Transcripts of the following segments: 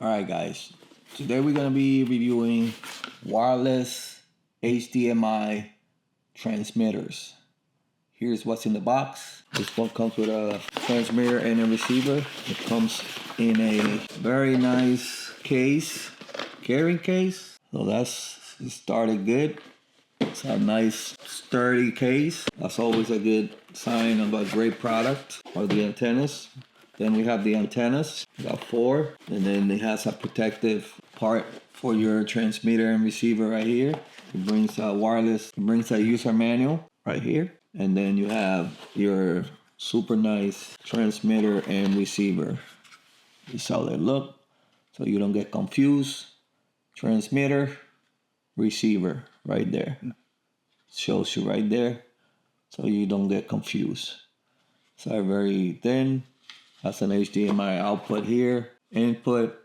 Alright guys, today we're going to be reviewing wireless HDMI transmitters. Here's what's in the box. This one comes with a transmitter and a receiver. It comes in a very nice case, carrying case. So it started good. It's a nice sturdy case. That's always a good sign of a great product. Or the antennas. Then we have the antennas, we got 4, and then it has a protective part for your transmitter and receiver right here. It brings a wireless, it brings a user manual right here. And then you have your super nice transmitter and receiver. This is how they look, so you don't get confused. Transmitter, receiver, right there. Shows you right there, so you don't get confused. So very thin. That's an HDMI output here, input,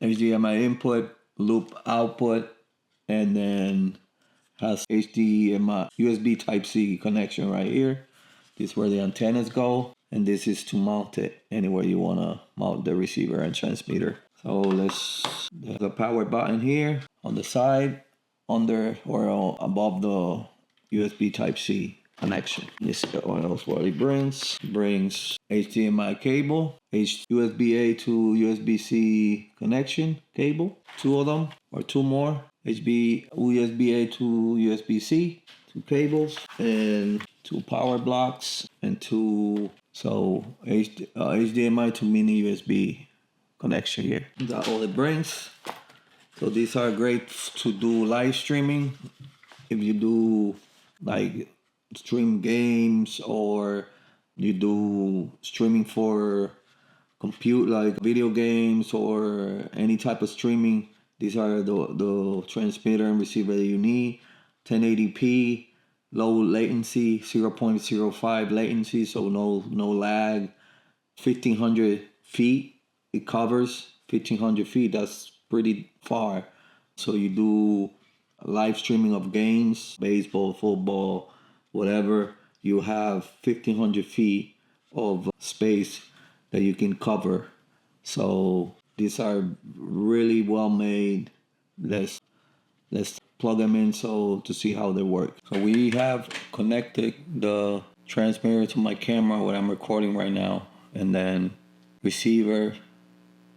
HDMI input, loop output, and then has HDMI USB Type-C connection right here. This is where the antennas go, and this is to mount it anywhere you want to mount the receiver and transmitter. So there's a power button here on the side, under or above the USB Type-C connection. This is what it brings. It brings HDMI cable, USB-A to USB-C connection cable, 2 of them or 2 more. USB-A to USB-C, 2 cables, and 2 power blocks, and 2 HDMI to mini USB connection here. That's all it brings. So these are great to do live streaming. If you do like stream games, or you do streaming for compute, like video games or any type of streaming, these are the transmitter and receiver that you need. 1080p, low latency, 0.05 latency, so no lag. 1500 feet it covers. 1500 feet, that's pretty far. So you do live streaming of games, baseball, football, whatever, you have 1500 feet of space that you can cover. So these are really well made. Let's plug them in to see how they work. So we have connected the transmitter to my camera, what I'm recording right now, and then receiver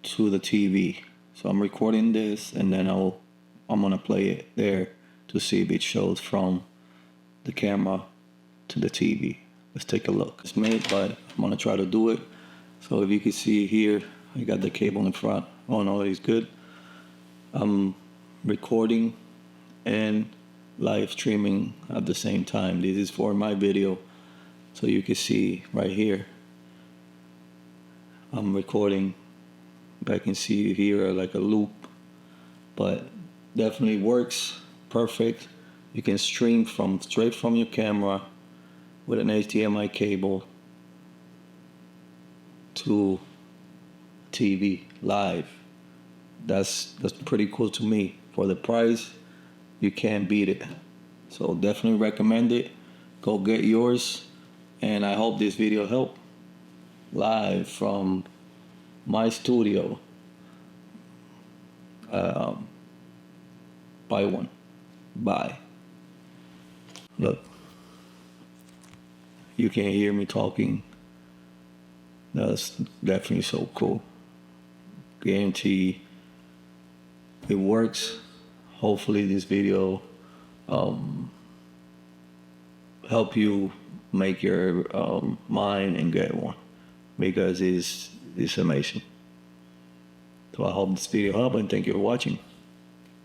to the TV. So I'm recording this, and then I'm gonna play it there to see if it shows from the camera to the TV. Let's take a look. It's made, but I'm gonna try to do it. So if you can see here, I got the cable in front. Oh no, it's good. I'm recording and live streaming at the same time. This is for my video, so you can see right here. I'm recording. I can see here like a loop, but definitely works perfect. You can stream straight from your camera with an HDMI cable to TV live. That's pretty cool to me. For the price, you can't beat it. So definitely recommend it. Go get yours. And I hope this video helped. Live from my studio. Buy one. Bye. Look, you can hear me talking. That's definitely so cool. Guarantee it works. Hopefully this video help you make your mind and get one, because it's amazing. So I hope this video helped, and thank you for watching.